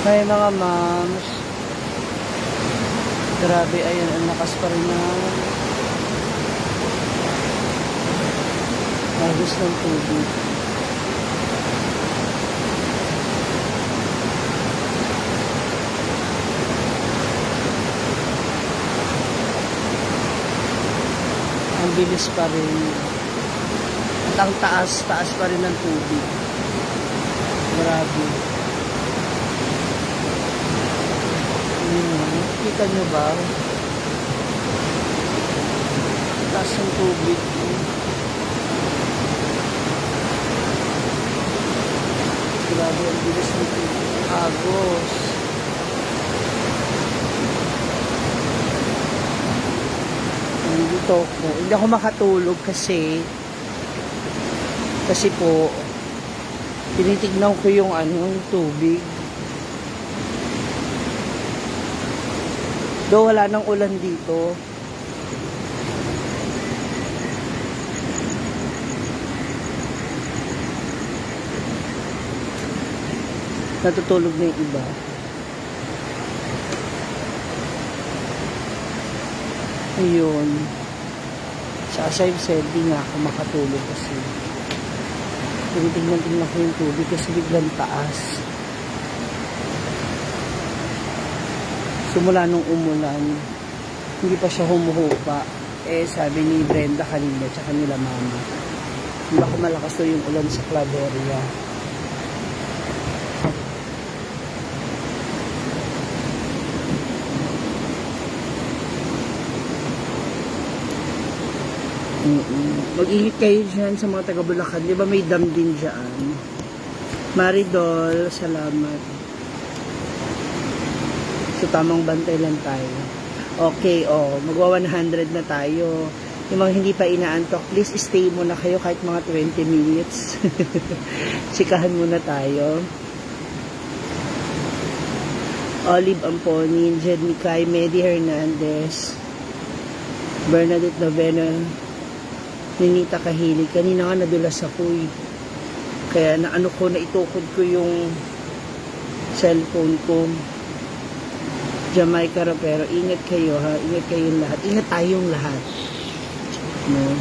May mga moms. Grabe, ayun, ang lakas pa rin na agos ng tubig. Ang bilis pa rin. At ang taas pa rin ng tubig. Grabe. Kita nyo ba? Taas ng tubig. Grabe, ang bilis ng tubig. Agos. Nandito ako. Hindi ako makatulog kasi po tinitignan ko yung tubig. Do wala nang ulan dito. Natutulog na yung iba. Ayun. Sa as I've said, di nga ako makatulog kasi tinitignan ko yung tubig kasi biglang taas. Simula nung umulan, hindi pa siya humuhupa. Sabi ni Brenda kanina, tsaka nila mama, baka malakas to yung ulan sa Claveria. Mag-ingat kayo dyan sa mga taga-Bulacan. Di ba may dam din dyan? Maridol, salamat. So, tamang bantay lang tayo. Okay, magwa 100 na tayo. Yung mga hindi pa inaantok, please stay muna kayo kahit mga 20 minutes. Sikahan muna tayo. Olive Amponin, Jed Mikay, Medi Hernandez, Bernadette Novena, Ninita Kahilig. Kanina nga nadulas ako Kaya naitukod ko yung cellphone ko. Jamaica Rapero, ingat kayo ha. Ingat kayong lahat. Ingat tayong lahat. No?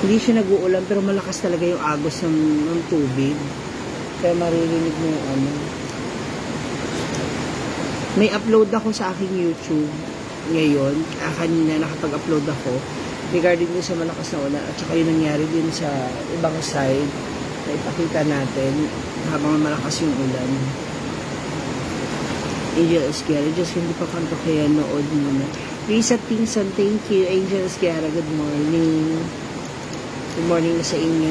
Hindi siya nag-uulan pero malakas talaga yung agos ng tubig. Kaya maririnig mo yung May upload ako sa aking YouTube ngayon. Kanina nakapag-upload ako regarding din sa malakas na ulan at saka yung nangyari din sa ibang side na ipakita natin habang malakas yung ulan. Angel Esquiara, just hindi pa kanto kaya nood muna. Risa Pinson, thank you. Angel Esquiara, good morning. Good morning na sa inyo.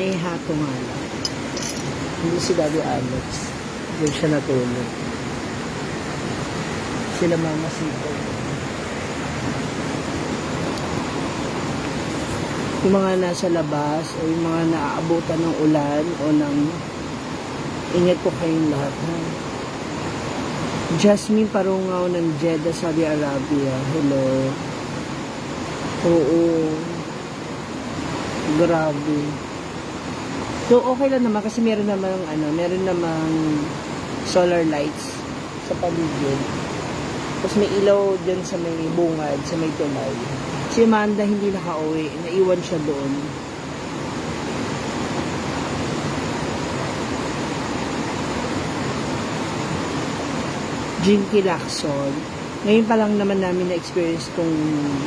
Neha Tumala. Hindi si Daddy Alex. Doon siya natulog. Sila Mama Sito. Yung mga nasa labas o yung mga naaabutan ng ulan o ng ingat po kayong lahat ha. Jasmine Parungaw ng Jeddah, Saudi Arabia. Hello. Oo. Grabe. So, okay lang naman kasi meron namang solar lights sa paligid. Tapos may ilaw dyan sa may bungad, sa may tulay. Si Amanda hindi nakauwi. Naiwan siya doon. Jinky Lacson. Ngayon pa lang naman namin na-experience kung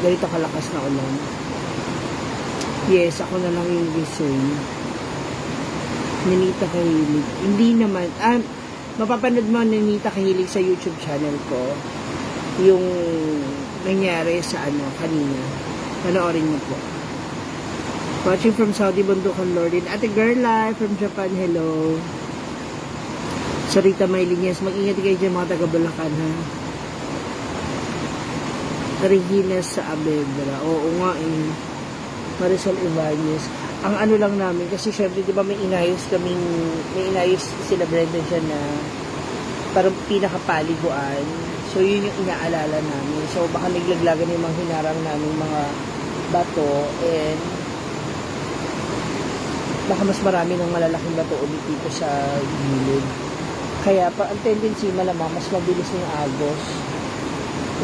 ganito kalakas na ulan. Yes, ako na lang yung gising. Ninita Kahilig. Hindi naman. Mapapanood mo Ninita Kahilig sa YouTube channel ko. Yung nangyari sa kanina. Panoorin mo po. Watching from Saudi, Bundukan, Lordin. Ate Girla from Japan, hello. Sarita Maylines, mag-ingat kayo dyan mga taga-Bulacan ha. Regina sa Abedra. Oo nga Marisol Ibanez. Ang lang namin, kasi syempre di ba may inayos sila Brenda dyan na parang pinakapaliguan. So yun yung inaalala namin. So baka naglaglagan yung mga hinarang namin mga bato and baka mas marami ng malalaking bato ulit dito sa gilid. Kaya ang tendency malamang mas mabilis yung agos.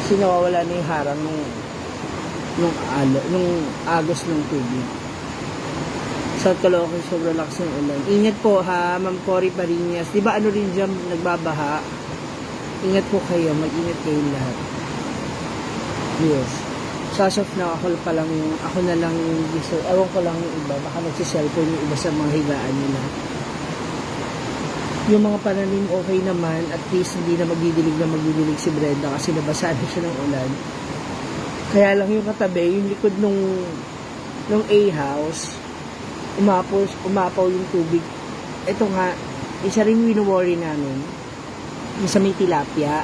Kasi nawawala na yung harang nung agos ng tubig. Sa Caloocan, sobrang lakas ng ulan. Ingat po ha, Ma'am Cory Parinas. Di ba ano rin dyan nagbabaha? Ingat po kayo, mag-ingat kayo lahat. Yes. So, as of now, ako na lang yung ewan ko lang yung iba, baka nagsiselfone yung iba sa mga higaan nila. Yung mga pananim okay naman, at least hindi na magdidilig si Brenda kasi nabasa na siya ng ulan. Kaya lang yung katabi, yung likod nung A-house, umapaw yung tubig. Ito nga, isa rin wino-worry namin, yung sa may tilapia.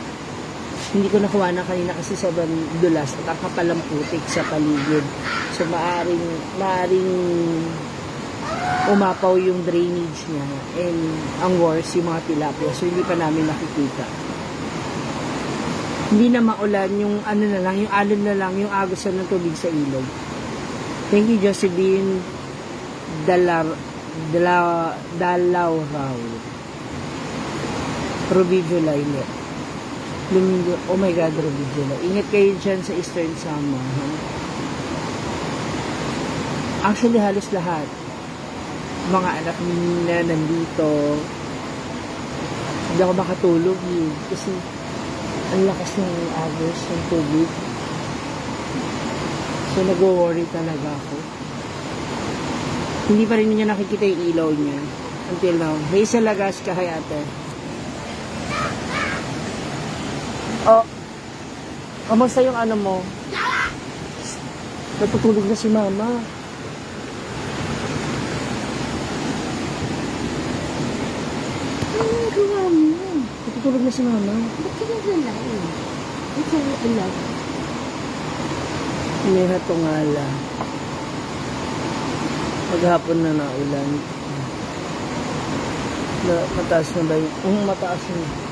Hindi ko nakuha na kanina kasi sobrang dulas at ang kapal ng putik sa paligid. So, maaring umapaw yung drainage niya. And ang worst, yung mga tilapia. So, hindi pa namin nakikita. Hindi na maulan, yung alon na lang, yung agos ng tubig sa ilog. Thank you, Josephine Dalaw Raw. Providio Line. Oh my God, Providio Line. Ingat kayo dyan sa Eastern Samar. Ha? Actually, halos lahat. Mga anak na nandito. Hindi ako makatulog kasi ang lakas ng agos ng tubig. So, nag-worry talaga ako. Hindi pa rin niya nakikita yung ilaw niya. Until now. Hazel Lagas ka, hay ate. Oh, kamusta yung ano mo? Natutulog na si mama. Ano yung gawa mo? Natutulog na si mama. Ba't ka naglalay? It's all alive. Inihato nga lang. Maghapon na naulan. Mataas na ba yung... mataas na.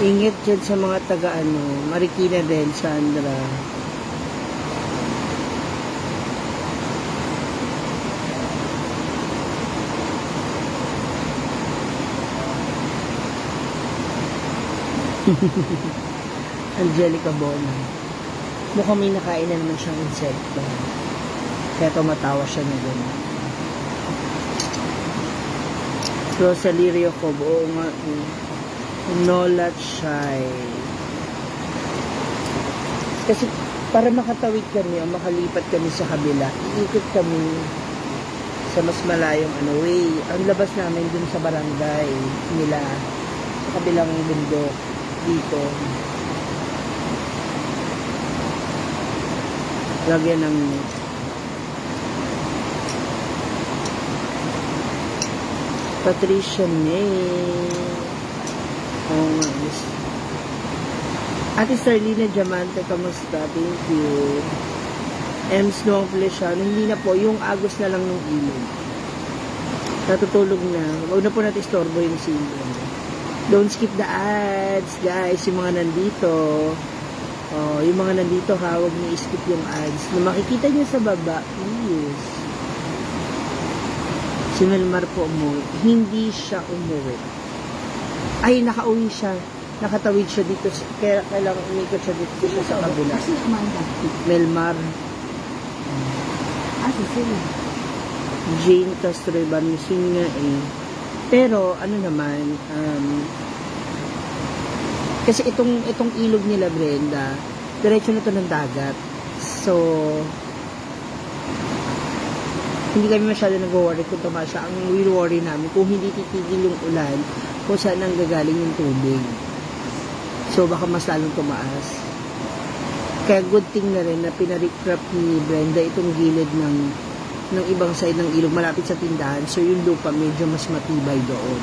Ingat dyan sa mga taga-ano. Marikina din, Sandra. Angelica Bona. Mukhang may nakain na naman siyang insekto. Kaya tumatawa siya na gano'n. Rosalie Riocob. Oo nga. Nola Chai. Kasi para makatawid kami o makalipat kami sa kabila, iikot kami sa mas malayong way. Ang labas namin dun sa barangay nila sa kabilang bundok dito. Lagyan ng Patricia May. Oo nga, miss. Ate Starlina Diamante, kamusta? Thank you. Ems Noong Feliciano, hindi na po, yung agos na lang ng ilog. Natutulog na. Huwag na po natin istorbo yung silong. Don't skip the ads, guys. Yung mga nandito. Oh, yung mga nandito ha, huwag niyo i-skip yung ads. Na makikita niyo sa baba, please. Si Melmar po umuwi. Hindi siya umuwi. Ay, nakauwi siya. Nakatawid siya dito. Kaya kailangan umikot siya dito siya sa kabila. Kasi Amanda. Melmar. Sila. Jane Castro Ibarnisin nga eh. Pero, ano naman, kasi itong ilog nila, Brenda, diretso na to ng dagat. So, hindi kami masyado nag-worry kung tumasya. Ang worry namin, kung hindi titigil yung ulan, kung saan ang gagaling yung tubig. So, baka mas lalong tumaas. Kaya good thing na rin na pinarikrap ni Brenda itong gilid ng ibang side ng ilog malapit sa tindahan. So, yung lupa medyo mas matibay doon.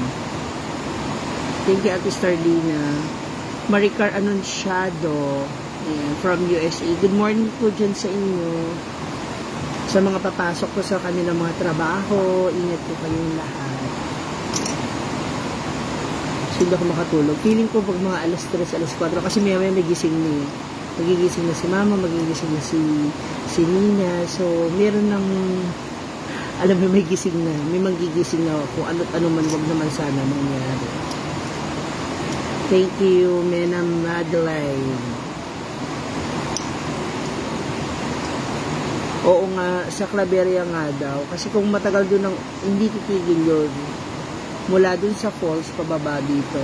Thank you, Ate Starlina. Maricar Anunciado from USA. Good morning po dyan sa inyo. Sa mga papasok ko sa kanilang mga trabaho, ingat po kayong lahat. So, hindi ako makatulog. Feeling ko pag mga alas 3, alas 4, kasi may nagising ni Magigising na si Mama, magigising na si Nina. So, meron ng, alam mo, may gising na. May magigising na kung ano man, wag naman sana mangyari. Thank you, Mena Madeline. Oo nga, sa Claveria nga daw. Kasi kung matagal doon ang hindi titigil yun, mula doon sa falls, pababa dito.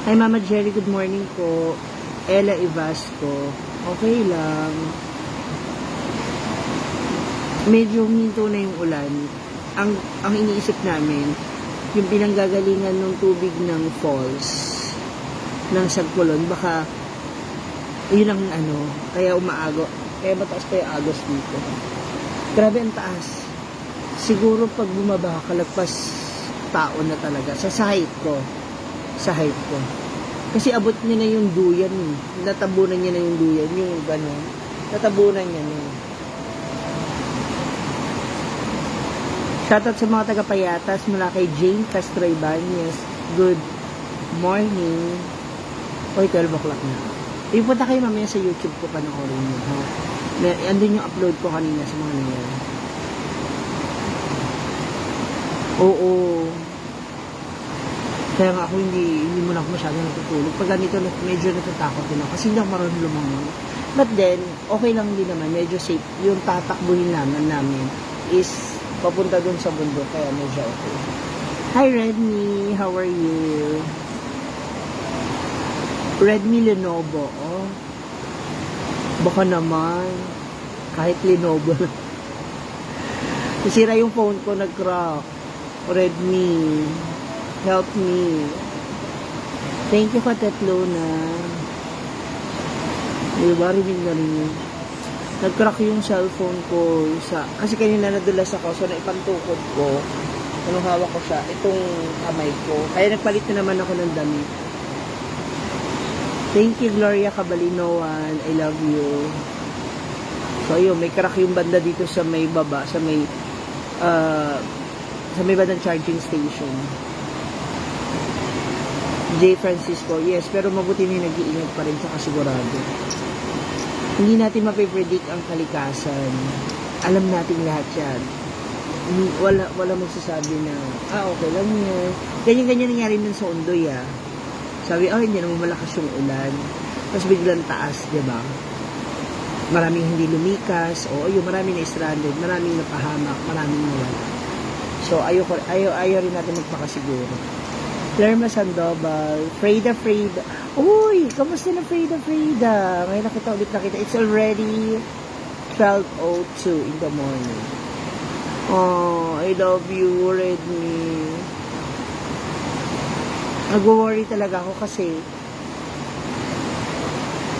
Hi, Mama Jerry, good morning po. Ella Ivasco, okay lang. Medyo huminto na yung ulan. Ang iniisip namin, yung pinanggagalingan ng tubig ng falls, ng Sagpulon, baka yun ang kaya umaago. Kaya mataas pa yung agos dito. Grabe ang taas. Siguro pag bumaba, kalagpas tao na talaga. Sa height ko. Sa height ko. Kasi abot niya na yung duyan. Natabunan niya na yung duyan. Yung gano'n. Natabunan niya na. Shoutout sa mga taga-Payatas mula kay Jane Castro Ibanez. Good morning. Oy, 12 o'clock na. Ipunta kayo mamaya sa YouTube ko, panoorin niyo, ha? Andun yung upload ko kanina sa mga nangyari. Oo. Kaya nga ako hindi mo na ako masyadong natutulog. Pag ganito, medyo natatakot din ako kasi hindi ako marunong lumangon. But then, okay lang din naman. Medyo safe. Yung tatakbuhin namin is papunta dun sa bundok. Kaya medyo okay. Hi, Redmi. How are you? Redmi Lenovo. Oh. Baka naman. Kahit Lenovo. Nasira yung phone ko, nag-crack. Redmi. Help me. Thank you, Katatlona. Diba, rinig na rin. Nag-crack yung cellphone ko. Kasi kanina nadulas ako, so naipantukod ko. Anong hawak ko siya? Itong kamay ko. Kaya nagpalit na naman ako ng damit. Thank you, Gloria Cabalinoan. I love you. So, yun, may crack yung banda dito sa may baba, sa may bandang charging station. J. Francisco, yes, pero mabuti na nag-iingat pa rin sa kasigurado. Hindi natin mapipredict ang kalikasan. Alam natin lahat yan. Wala magsasabi na, okay lang yan. Ganyan-ganyan nangyari nun sa Undoy, Sabi, hindi naman malakas yung ulan. Tapos biglang taas, di ba? Maraming hindi lumikas, maraming na stranded, maraming napahamak, maraming nawala. So, ayaw rin natin magpakasiguro. Lerma Sandoval, Freda. Uy, kamusta na Freda? Ngayon nakita. It's already 12:02 in the morning. Oh, I love you, Redmi. Nag-worry talaga ako kasi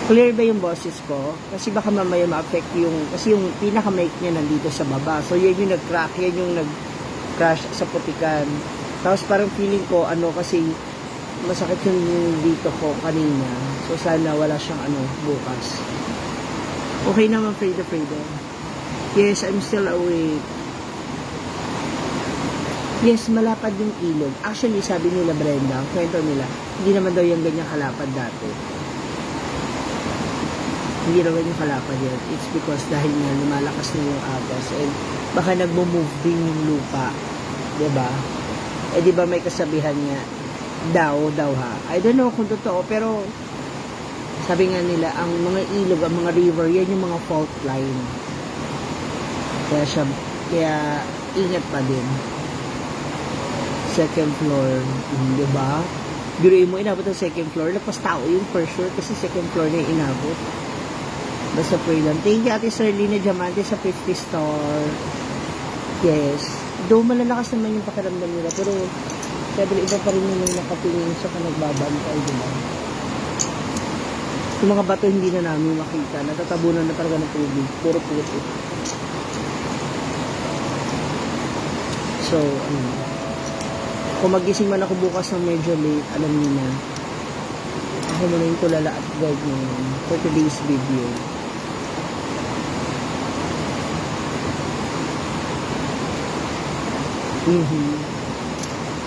clear ba yung boses ko? Kasi baka mamaya ma-affect kasi yung pinaka-mic niya nandito sa baba. So, yan yung nag-crack, yan yung nag-crash sa putikan. Tapos parang feeling ko, kasi masakit yung dito ko kanina. So, sana wala siyang bukas. Okay naman, Freda. Yes, I'm still awake. Yes, malapad yung ilog. Actually, sabi nila Brenda, ang kwento nila, hindi naman daw yung ganyan kalapad dati. Hindi raw ganyan kalapad yan. It's because dahil nga lumalakas na yung agos and baka nagmo-move din yung lupa. Diba? Diba may kasabihan niya, daw ha. I don't know kung totoo, pero sabi nga nila, ang mga ilog, ang mga river, yan yung mga fault line. Kaya ingat pa din. Second floor, diba? Biruin mo, inabot ang second floor, lapas tao yun for sure, kasi second floor na yung inabot. Basta pray lang. Thank you, Ate Serlina Diamante sa 50 star. Yes. Though malalakas naman yung pakiramdam nila, pero sabi iba pa rin yung nakatingin sa nagbabantay, diba? Yung mga bato hindi na namin makita. Natatabunan na talaga ng tubig. Puro puto. So, kung magising man ako bukas ng medyo late, alam niyo na. Ako muna yung tulala at guide ngayon for today's video.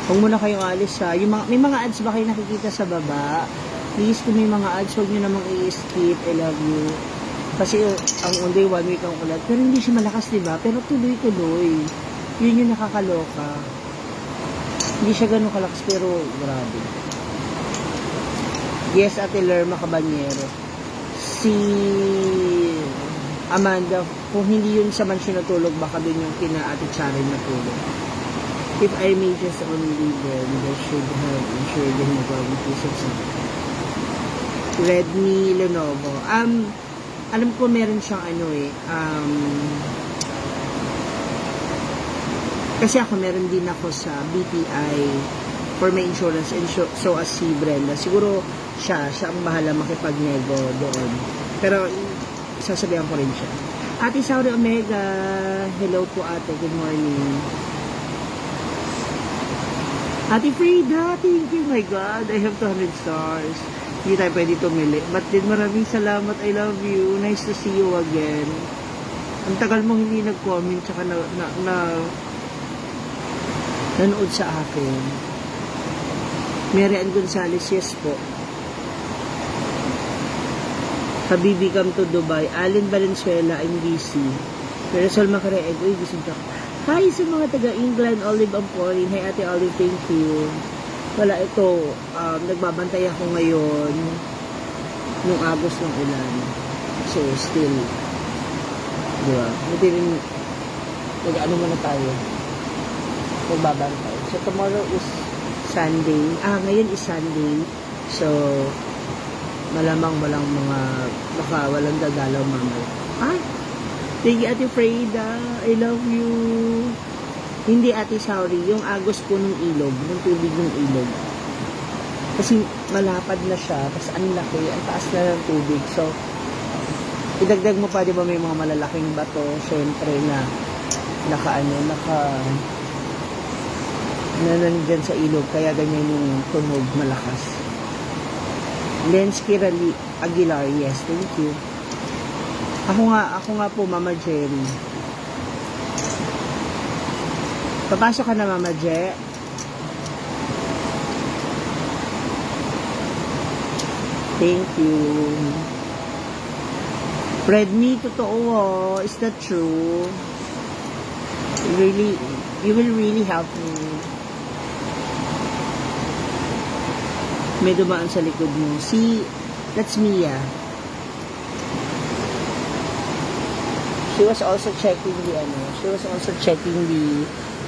Huwag muna kayong alis, ha. May mga ads ba kayo nakikita sa baba? Please, kung may mga ads, huwag nyo namang i-skip. I love you. Kasi ang only 1 week ang ulat. Pero hindi siya malakas, diba? Pero tuloy-tuloy. Yun yung nakakaloka. Hindi siya ganun kalakas, pero grabe. Yes, Ate Lerma Cabanyero. Si Amanda, kung hindi yun sa mansyon natulog, baka dun yung kina Ate Charin natulog. If I may just only then, they should have ensured the hemoglobin piece of something. Redmi Lenovo. Alam ko meron siyang kasi ako meron din ako sa BPI for my insurance and so as si Brenda. Siguro siya ang bahala makipag-nego doon. Pero sasabihan ko rin siya. Ate Sauri Omega, hello po ate, good morning. Ate Frida, thank you, my God, I have 200 stars. Hindi tayo pwede tumili. But din maraming salamat, I love you. Nice to see you again. Ang tagal mong hindi nag-comment tsaka nanood sa akin. Mary Ann Gonzalez, yes po. Habibi come to Dubai. Allen Valenzuela, I'm busy. Pero Sol Macareeg, uy, gising ka. Hi sa mga taga-England, Olive Amporin. Hi Ate Olive, thank you. Wala ito, nagbabantay ako ngayon nung agos ng ulan. So, still, diba? Hindi rin, nag-ano muna tayo. Magbabantay. So, tomorrow is Sunday. Ngayon is Sunday. So, malamang walang mga, baka walang dadalaw mamaya. Thank you, Ate Freda. I love you. Hindi, Ate Sauri, yung agos po ng ilog, ng tubig ng ilog. Kasi malapad na siya, tapos ang laki, ang taas na ng tubig. So, idagdag mo pa, di ba may mga malalaking bato, syempre na nandyan sa ilog, kaya ganyan yung tunog malakas. Lens Kirali Aguilar, yes, thank you. Ako nga po, Mama Jerry. Papasok ka na, Mama Je. Thank you. Redmi, totoo. Is that true? Really, you will really help me. May dumaan sa likod mo. See, that's Mia. She was also checking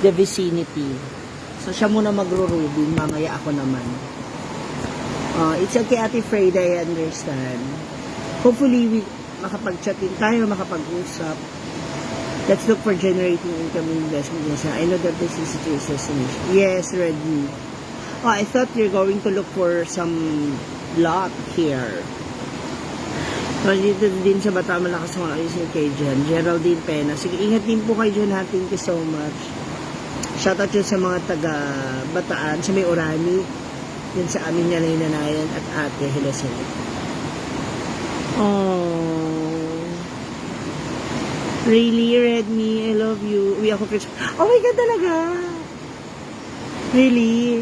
the vicinity. So, siya muna magro-rubing. Mamaya ako naman. It's okay, Ate Freda, I understand. Hopefully, makapag-chat din tayo, makapag-usap. Let's look for generating income investment. Yes, I know that this is a destination. Yes, Redmi. I thought you're going to look for some lot here. Dito din sa Bata, malakas mga ayos niyo kay Jan. Geraldine Pena. Sige, ingat din po kayo dyan. Thank you so much. Shoutout yun sa mga taga-Bataan, sa may Orani, yun sa aming nanay-nanayan at ate, hello sa iyo. Really, Redmi, I love you. Uy, ako Christmas. Oh my God, talaga? Really?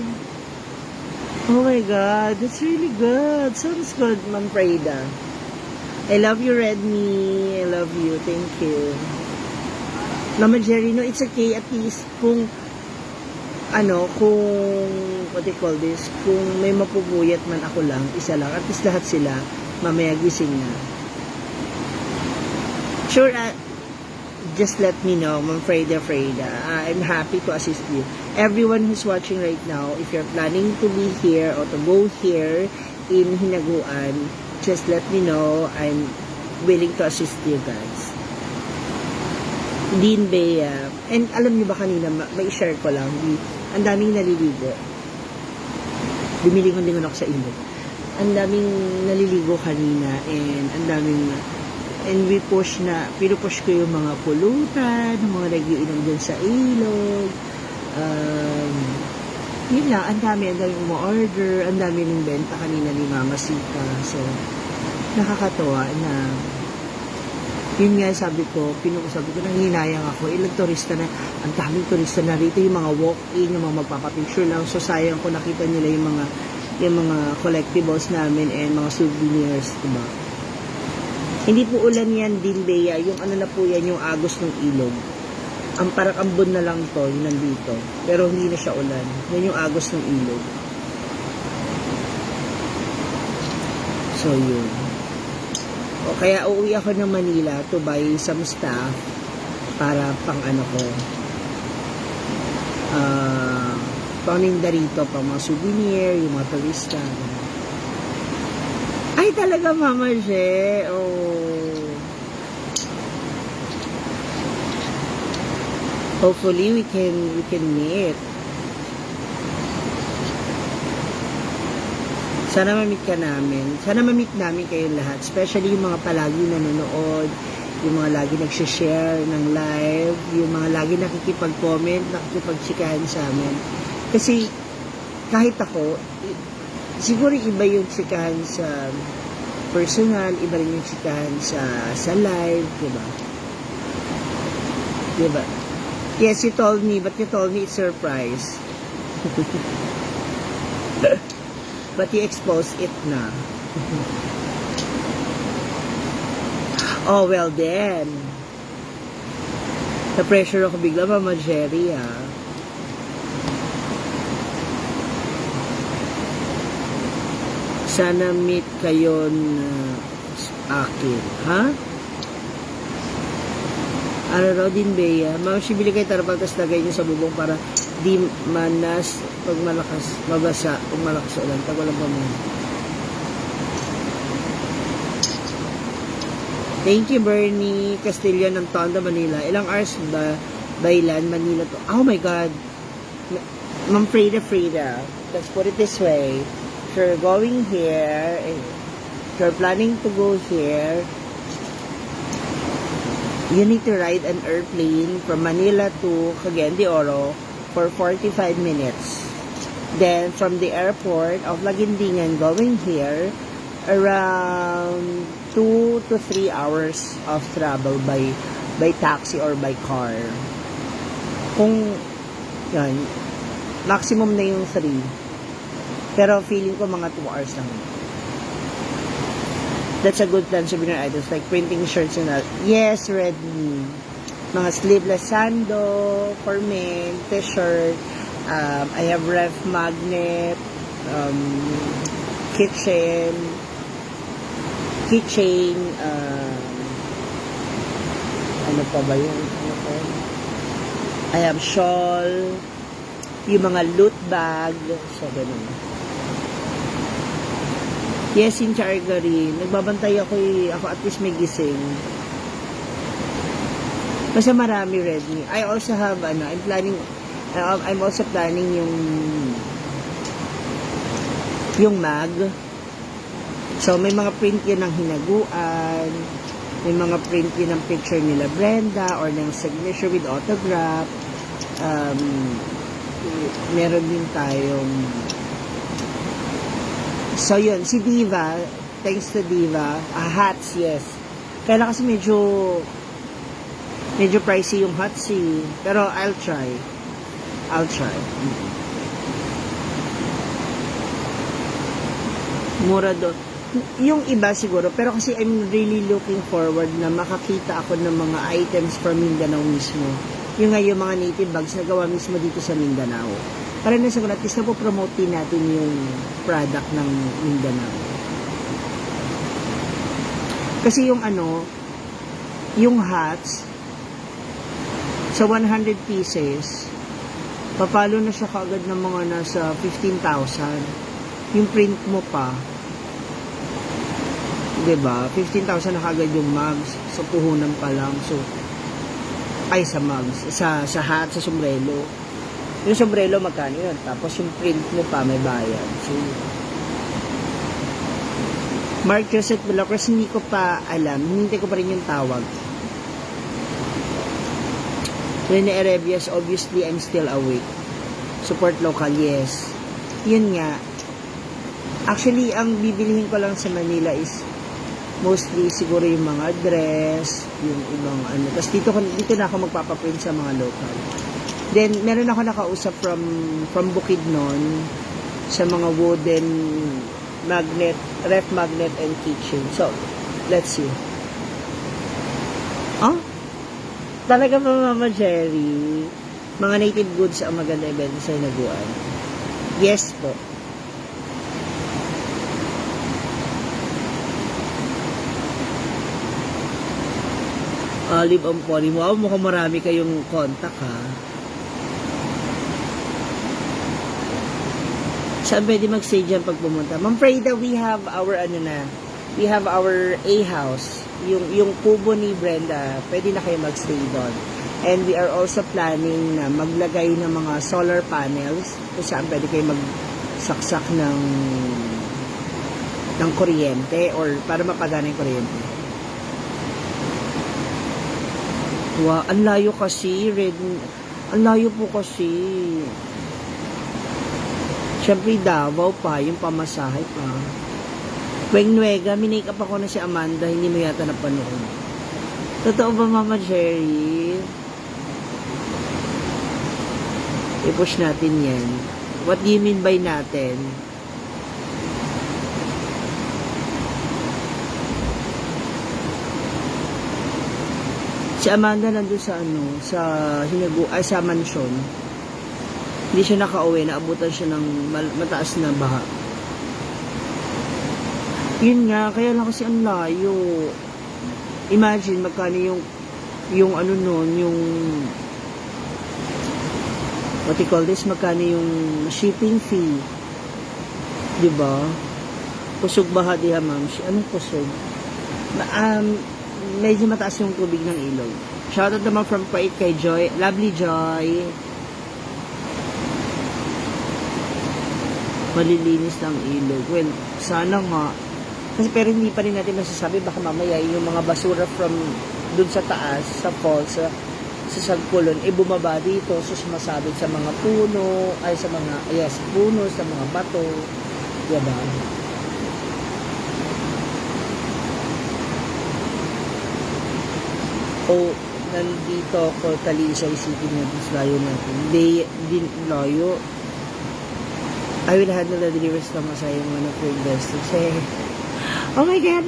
Oh my God, that's really good. Sounds good, Ma'am Freda. I love you, Redmi. I love you. Thank you. Mama Jerry, no, it's okay. At least, kung what they call this, kung may mapupuyat man ako lang, isa lang, at least lahat sila, mamaya gising na. Sure, just let me know, Ma'am Freda. I'm happy to assist you. Everyone who's watching right now, if you're planning to be here or to go here in Hinaguan, just let me know. I'm willing to assist you guys. Dean Bea. And alam niyo ba kanina, may share ko lang, ang daming naliligo. Lumilingon-lingon ako sa ilog. Ang daming naliligo kanina and pinupush ko yung mga pulutan, yung mga nagiinom dyan sa ilog. Yun lang, ang daming umu-order, ang dami ng benta kanina ni Mama Sita. So, nakakatawa na yun nga sabi ko, nanghinayang ako, ilang turista na, ang daming turista na rito, yung mga walk-in, yung mga magpapapicture lang, so sayang ko nakita nila yung mga yung mga collectibles namin and mga souvenirs, diba? Hindi po ulan yan, Din Bea. Yung ano na po yan, yung agos ng ilog. Ang parang ambon na lang to, yung nandito. Pero hindi na siya ulan. Yan yung agos ng ilog. So, yun. O, kaya uuwi ako ng Manila to buy some stuff para pang ano ko. Paninda rito, pang mga souvenir, yung mga turista. Ay, talaga, Mama Je. Oh. Hopefully, we can meet. Sana ma-meet ka namin. Sana ma-meet namin kayong lahat. Especially yung mga palagi nanonood, yung mga lagi nagsishare ng live, yung mga lagi nakikipag-comment, nakikipag-chikahan sa amin. Kasi, kahit ako, siguro iba yung chikahan sa personal, iba rin yung chikahan sa live, diba? Diba? Yes, you told me, but you told me it's surprise. But you exposed it na. Oh, well then. Na-pressure ako bigla, Mama Jerry, ah. Sana meet kayo akin. Ha? Ano raw din, Bea? Bili kayo tarapal, tapos lagay nyo sa bubong para di manas pag malakas, mabasa, pag malakas ulan. Pag walang pamuhan. Thank you, Bernie Castillo ng Tondo, Manila. Ilang hours ba Bailan, Manila to? Oh my God. Ma'am Frida. Let's put it this way. If you're going here, if you're planning to go here, you need to ride an airplane from Manila to Cagayan de Oro for 45 minutes. Then, from the airport of Laguindingan going here, around 2 to 3 hours of travel by taxi or by car. Kung, yan, maximum na yung 3. Pero feeling ko mga 2 hours lang. That's a good plan, souvenir items like printing shirts and all. Yes, ready. Mga sleeveless sando for men, t-shirt. I have ref magnet, keychain, ano pa ba yun? I have shawl, yung mga loot bag, so ganun. Yes, in Chargary, nagbabantay ako at least may gising. Kasi marami ready. I also have, I'm also planning yung mag. So, may mga print yun ng hinaguan, may mga print yun ng picture nila Brenda, or ng signature with autograph. Meron din tayong so yun, si Diva, thanks to Diva, hats, yes. Kaya kasi medyo pricey yung hats pero I'll try. Mura doon. Yung iba siguro, pero kasi I'm really looking forward na makakita ako ng mga items from Mindanao mismo. Yung nga yung mga native bags na gawa mismo dito sa Mindanao. Para na sa at least na po promote din natin yung product ng Mindanao. Kasi yung yung hats, sa 100 pieces, papalo na siya kaagad ng mga nasa 15,000. Yung print mo pa, diba? 15,000 na kaagad yung mugs, sa puhunan pa lang. So, ay sa mugs, sa hat, sa sombrero. Yung sombrero, magkano yun? Tapos yung print mo pa, may bayad. So, Mark Joseph Bulacros, hindi ko pa alam. Hindi ko pa rin yung tawag. Rene Erebias, obviously, I'm still awake. Support local, yes. Yun nga. Actually, ang bibilihin ko lang sa Manila is mostly siguro yung mga dress, yung ibang Tapos dito na ako magpapaprint sa mga local. Then, meron ako nakausap from Bukidnon sa mga wooden magnet, ref magnet and kitchen. So, let's see. Oh, talaga pa Mama Jerry. Mga native goods ang maganda ibenta sa hinaguan. Yes po. Olive on Pony. Wow, mukhang marami kayong contact ha. Saan pwede mag-stay dyan pag pumunta? Ma'am Freda, we have our we have our A house. Yung kubo ni Brenda, pwede na kayo mag-stay doon. And we are also planning na maglagay ng mga solar panels kung saan pwede kayo magsaksak ng kuryente or para mapagana yung kuryente. Wow, ang layo kasi, Red. Ang layo po kasi. Siyempre, Davao pa, yung pamasahe pa. Weng Nuega, minake up ako na si Amanda, hindi mo yata napanood. Totoo ba, Mama Jerry? I-push natin yan. What do you mean by natin? Si Amanda nandun sa sa mansyon. Hindi siya nakauwi, naabutan siya ng mataas na baha. Yun nga, kaya lang kasi ang layo. Imagine, magkano yung ano nun, yung what you call this, magkano yung shipping fee. Diba? Kusog baha diha, ma'am. Anong kusog? Medyo mataas yung tubig ng ilog. Shoutout naman from Pait kay Joy. Lovely Joy. Malilinis ng ilog. Well, sana nga. Kasi pero hindi pa rin natin masasabi, baka mamaya yung mga basura from dun sa taas, sa falls, sa Sagpulon, bumaba dito, so sumasabit sa mga puno, puno, sa mga bato. Diba? O, nandito ako, Talisay City na layo natin. Din layo. I will handle the deliveries na masayang one of your investors. Oh my God,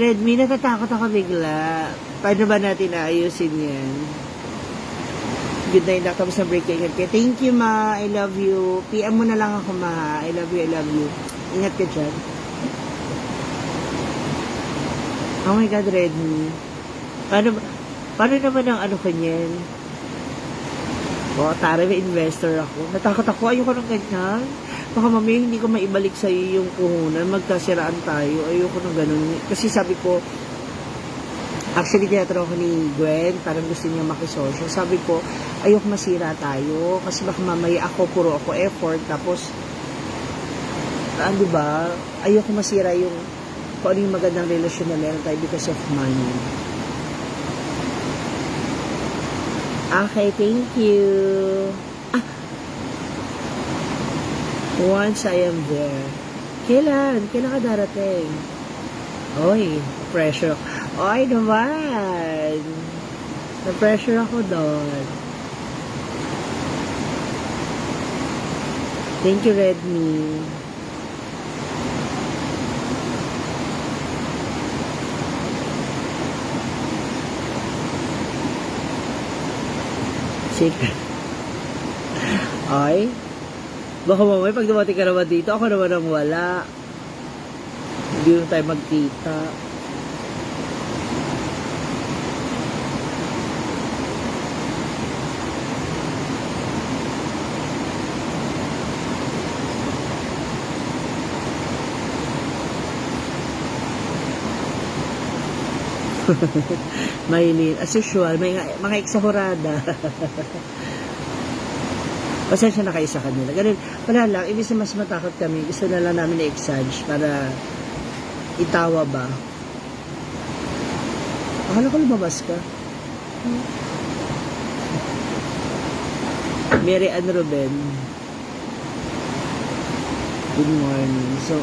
Redmi, natatakot ako bigla. Paano ba natin aayusin yan? Good night, tapos na break kayo. Thank you, Ma. I love you. PM mo na lang ako, Ma. I love you, I love you. Ingat ka dyan. Oh my God, Redmi. Paano naman ang ano kanyan? Tara, may investor ako. Natakot ako. Ayoko ng ganyan. Baka mamaya hindi ko maibalik sa iyo yung puhunan. Magkasiraan tayo. Ayoko ng ganun. Kasi sabi ko, actually, tinatanong ko ni Gwen, parang gusto niya makisosyo. Sabi ko, ayoko masira tayo. Kasi baka mamaya puro ako effort. Tapos, diba? Ayoko masira yung kung ano yung magandang relasyon na meron tayo because of money. Okay, thank you. Once I am there. Kailan ka darating? Oy, pressure. Oy, naman. Na-pressure ako doon. Thank you, Redmi. Secret. Ay, baka mamaya pag dumating ka naman dito, ako naman ang wala. Hindi mo tayo magkita. Mainin. As usual, may mga eksahurada. Pasensya na kayo sa kanila. Ganun, wala lang, ibig na mas matakot kami. Gusto na lang namin na-exage para itawa ba. Akala ko lumabas ka. Mary Ann Ruben. Good morning. So,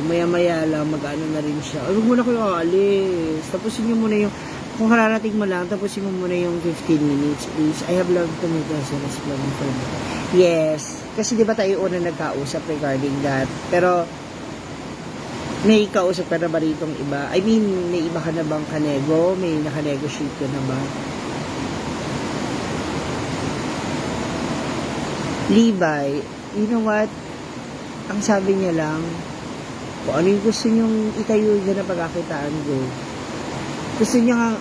maya-maya lang, mag-ano na rin siya. Ay, huwag muna kayo aalis. Tapusin niyo muna yung kung kararating mo lang, tapusin mo muna yung 15 minutes, please. I have loved to meet us and explain for me. Yes. Kasi di ba tayo una nagkausap regarding that? Pero, may kausap ka na ba ritong iba? I mean, may iba ka na bang kanego? May nakanegotiate ka na ba? Levi, you know what? Ang sabi niya lang, kung ano yung gusto niyong itayo dyan na pagkakitaan ko. Gusto niya nga,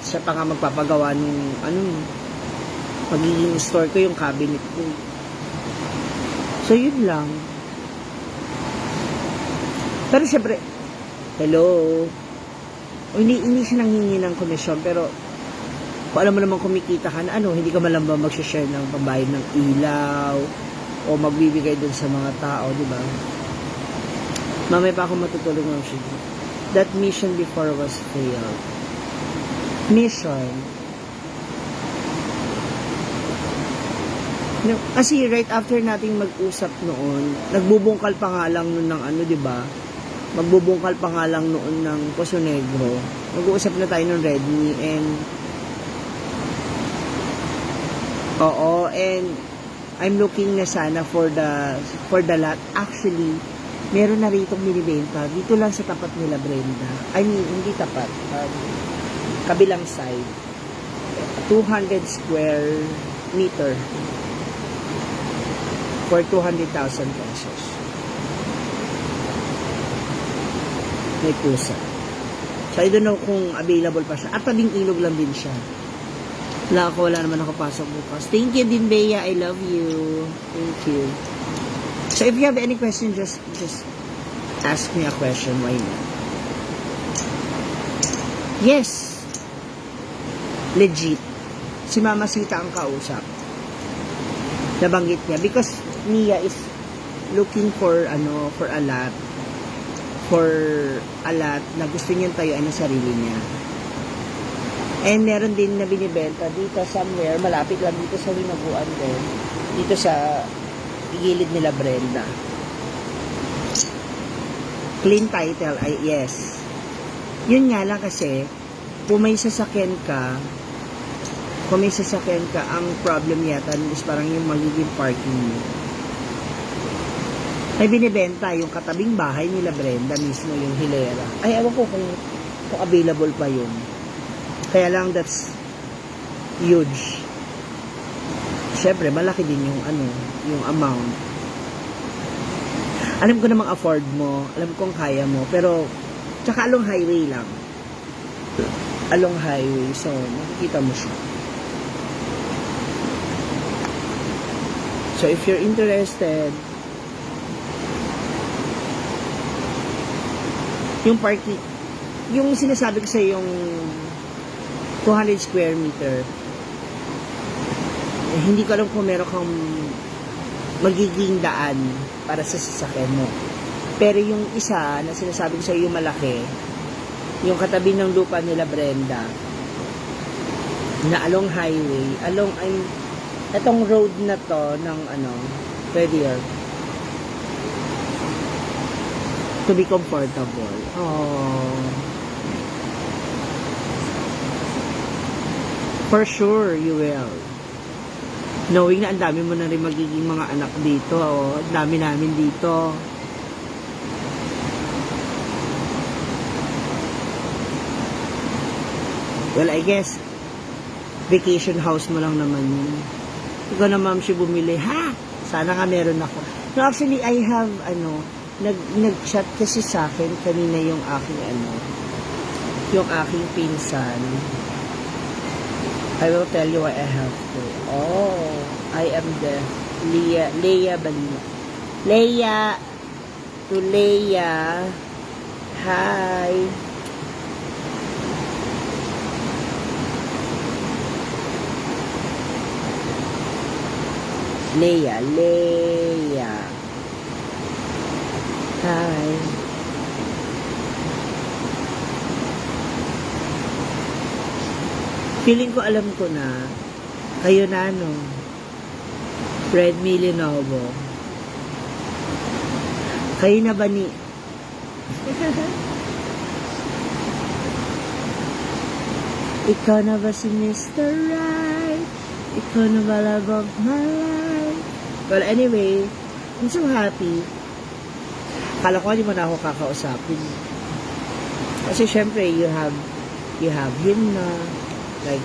siya pa nga magpapagawa nung, magiging store ko yung cabinet ko. So, yun lang. Pero syempre, hello, o, hindi siya nanghingi ng komisyon, pero kung alam mo naman kumikita ka na, hindi ka man lang ba mag-share ng pambayad ng ilaw, o magbibigay dun sa mga tao, di ba? Mamaya pa ako matutulog ng siya. That mission before was failed. Mission. No, kasi right after nating mag-usap noon, nagbubungkal pa nga lang noon ng di ba? Magbubungkal pa nga lang noon ng Poso Negro. Mag-uusap na tayo ng Redmi and oo, and I'm looking na sana for the lot. Actually, meron na ritong binibenta dito lang sa tapat nila Brenda. I mean, hindi tapat. Kabilang side. 200 square meter for 200,000 pesos. May pusa. So, I don't know kung available pa siya. At tabing ilog lang din siya. Wala naman nakapasok bukas. Thank you din, Bea. I love you. Thank you. So, if you have any question, just ask me a question. Why not? Yes. Legit. Si Mama Sita ang kausap. Nabanggit niya. Because Nia is looking for a lot. Na gusto niyang tayuan ng sarili niya. And meron din na binibenta dito somewhere, malapit lang dito sa Hinaguan din. Dito sa gilid nila Brenda. Clean title, yes. Yun nga lang kasi, kung may sasakyan ka, ang problem yata is parang yung magiging parking mo. May binibenta yung katabing bahay nila Brenda, mismo yung hilera. Ay, ewan ko kung available pa yun. Kaya lang, that's huge. Siyempre, malaki din yung amount. Alam ko namang afford mo, alam kong kaya mo, pero, tsaka along highway lang. Along highway, so, makikita mo siya. So, if you're interested, yung parking, yung sinasabi ko sa yung 200 square meter, hindi ko alam kung meron kang magiging daan para sa sasakyan mo. Pero yung isa na sinasabi ko sa yung malaki, yung katabi ng lupa nila Brenda, na along highway, etong road na to ng pwede yun. To be comfortable. Oh. For sure, you will. Knowing na ang dami mo na rin magiging mga anak dito. Oh. Ang dami namin dito. Well, I guess, vacation house mo lang naman yun. Ikaw na, ma'am, siya bumili. Ha? Sana nga meron ako. No, actually, I have, nag-chat kasi sa akin kanina yung aking pinsan. I will tell you why I have to. Oh, I am the Leia Balina. Leia, to Leia. Hi. Leia. Hi. Feeling ko alam ko na kayo na Redmi Lenovo. Kayo na ba ni Ikaw na ba si Mr. Right? Ikaw na ba love of my life? Well, anyway, I'm so happy. Akala ko hindi mo na ako kakausapin. Kasi syempre, you have him na, like,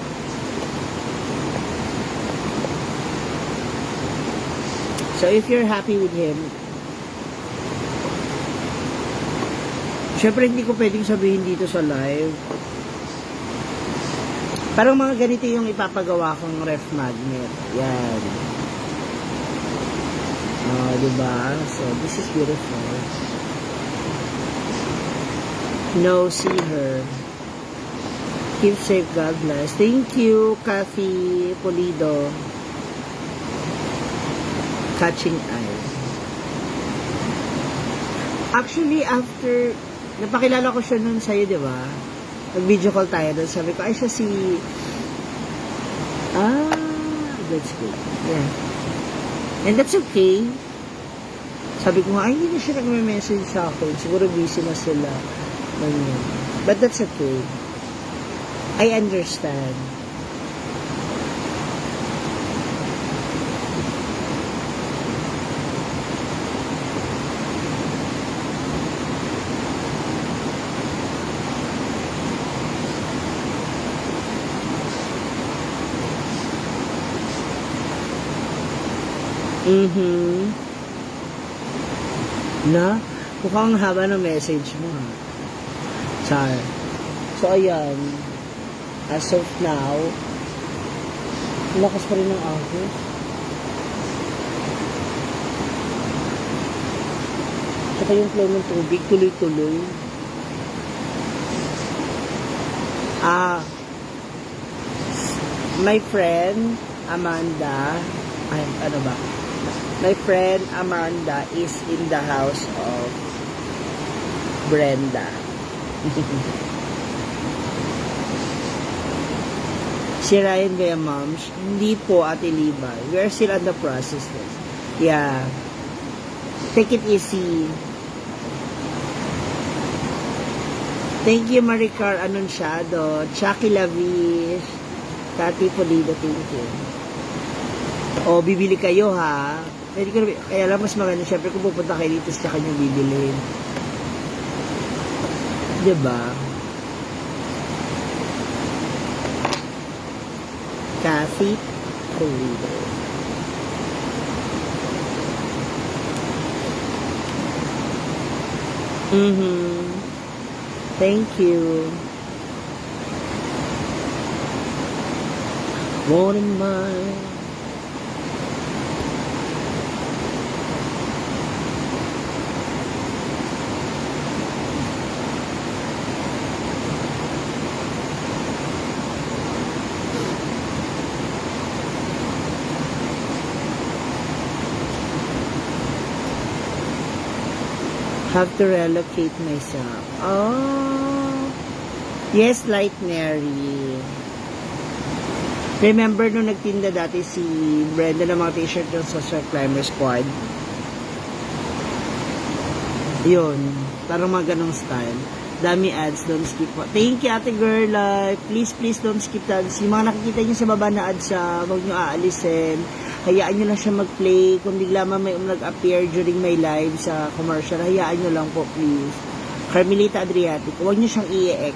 so if you're happy with him, syempre hindi ko pwedeng sabihin dito sa live. Parang mga ganito yung ipapagawa kong ref magnet. Yan. Oh, diba? So, this is beautiful. No, see her. Keep safe, God bless. Thank you, Kathy Polido. Catching Eyes. Actually, after, napakilala ko siya nun sa'yo, di ba? Nag-video call tayo doon. Sabi ko, ay siya si... that's good. Yeah. And that's okay. Sabi ko nga, ay, hindi na siya nag-message sa akin. Siguro busy na sila. Ganyan. But that's okay. I understand. Na? Mukhang haba ng message mo, ha? Char. So, ayan. As of now, lakas pa rin ng agos. Saka yung flow ng tubig, tuloy-tuloy. My friend, Amanda, ay, ano ba? My friend Amanda is in the house of Brenda. Si Ryan kaya, moms? Hindi po, Ate Levi. We are still on the process. Yeah. Take it easy. Thank you, Maricar Anunciado. Chucky Lavish. Tati Polido, thank you. O, bibili kayo, ha? Pwede ko, kaya lang mas maganda, syempre kung pupunta kayo dito sa kanya bibili. Diba? Kathy Polido. Thank you. One in mind. Have to relocate myself. Oh. Yes, Light Mary. Remember nung nagtinda dati si Brenda ng mga t-shirt yung Social Climber Squad? Yun. Parang mga ganong style. Dami ads, don't skip po. Thank you, Ate Girl. Please don't skip ads. Yung mga nakikita nyo sa baba na ads, huwag nyo aalisin. Hayaan nyo lang siya mag-play. Kung bigla may nag-appear during my live sa commercial, hayaan nyo lang po, please. Carmelita Adriatic, huwag nyo siyang i-ex.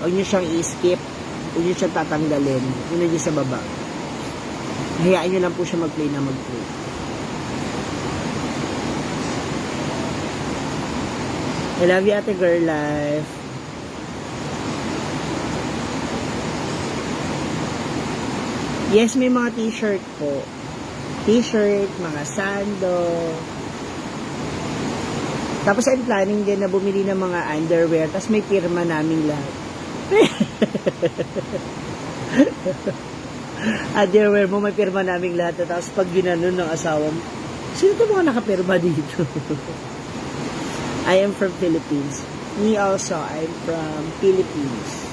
Huwag nyo siyang i-skip. Huwag nyo siyang tatanggalin. Yun na dyan sa baba. Hayaan nyo lang po siya mag-play na mag-play. I love you, Ate Girl Life. Yes, may mga t-shirt po. T-shirt, mga sando. Tapos I'm planning din na bumili ng mga underwear. Tapos may pirma naming lahat. Underwear mo, may pirma naming lahat. Tapos pag ginanon ng asawa mo, sino ito mga nakapirma dito? I am from Philippines. Me also, I'm from Philippines.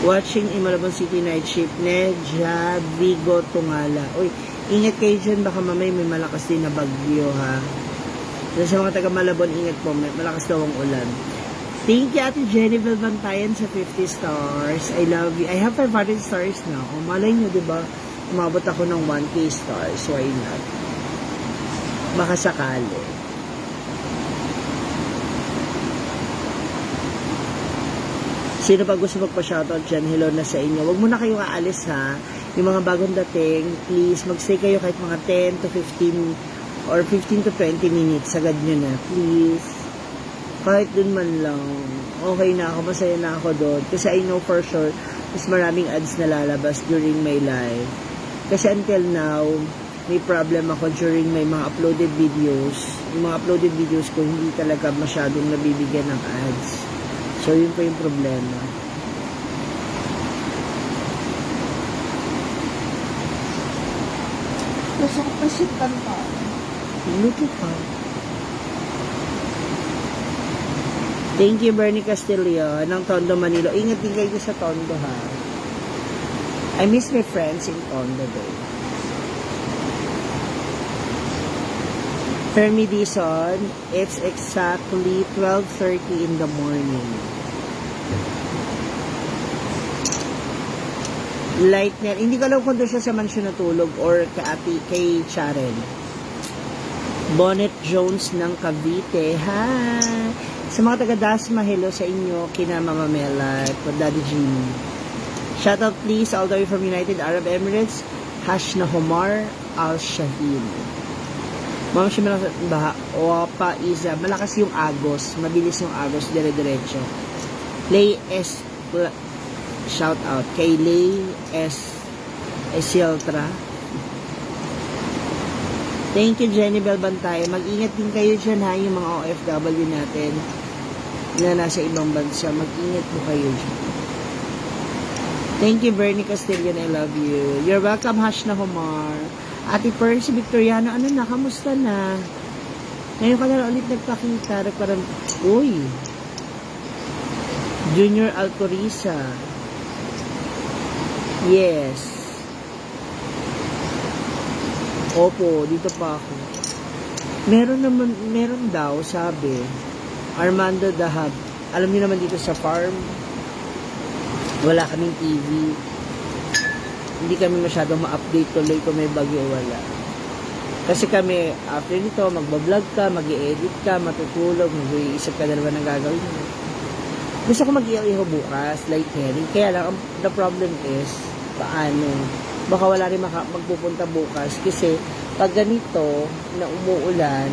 Watching in Malabon City night shift, Nedja, Vigo, Tungala. Uy, ingat kayo dyan, baka mamay may malakas din na bagyo, ha? Dahil sa mga taga Malabon, ingat po, may malakas daw ang ulan. Thank you, Ate Jennifer Bantayan sa 50 stars. I love you. I have 500 stars na. O, malay nyo, diba? Umabot ako ng 1K stars. Why not? Baka sakali. Sino pa gusto magpa-shoutout dyan? Hello na sa inyo. Huwag muna kayong aalis, ha? Yung mga bagong dating, please, magstay kayo kahit mga 10 to 15 or 15 to 20 minutes. Sagad nyo na, please. Kahit dun man lang, okay na ako, masaya na ako doon. Kasi I know for sure, mas maraming ads na lalabas during my live. Kasi until now, may problem ako during may mga uploaded videos. Yung mga uploaded videos ko, hindi talaga masyadong nabibigyan ng ads. So, yun po yung problema. Gusto ko pa siya kanta. Luto pa. Thank you, Bernie Castillo, ng Tondo, Manilo. Ingat din kayo sa Tondo, ha? I miss my friends in Tondo, though. Fermi Dizon, it's exactly 12:30 in the morning. Light niya. Hindi ko alam kung doon siya sa mansyon natulog or kay Charen. Bonnet Jones ng Cavite. Hi! Sa mga taga-Dasma, hello sa inyo. Kina Mama Mela, po Daddy Jimmy. Shoutout please all the way from United Arab Emirates. Hashna Homar Al-Shahid. Ma'am siya baha. Opa Iza. Malakas yung agos. Mabilis yung agos. Dire-diretso. Lay S. Shout out kay Lay S. Esiltra. Thank you, Jenny Belbantay. Mag-ingat din kayo dyan, ha, yung mga OFW natin na nasa ibang bansa. Mag-ingat po kayo dyan. Thank you, Bernie Castillo. I love you. You're welcome, Hashna Homar. Ate Percy Victoriano, ano na? Kamusta na? Ngayon ka na ulit nagpakita. Parang, uy. Junior Alcoriza. Yes. Opo, dito pa ako. Meron daw, sabi. Armando Dahab. Alam niyo naman dito sa farm, wala kaming TV. Hindi kami masyadong ma-update tuloy kung may bagyo o wala. Kasi kami, after nito, magbablog ka, mag-i-edit ka, matutulog, mag-iisip ka na naman ang gagawin mo. Gusto ko mag-iiho bukas, like Henry. Kaya lang, the problem is, paano? Baka wala rin magpupunta bukas kasi pag ganito na umuulan,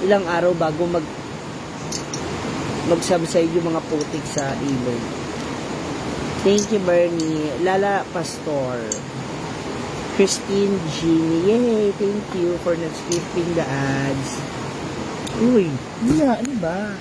ilang araw bago mag-subside yung mga putik sa ilog. Thank you, Bernie. Lala Pastor. Christine Gini. Yay! Thank you for not skipping the ads. Uy, ano ba?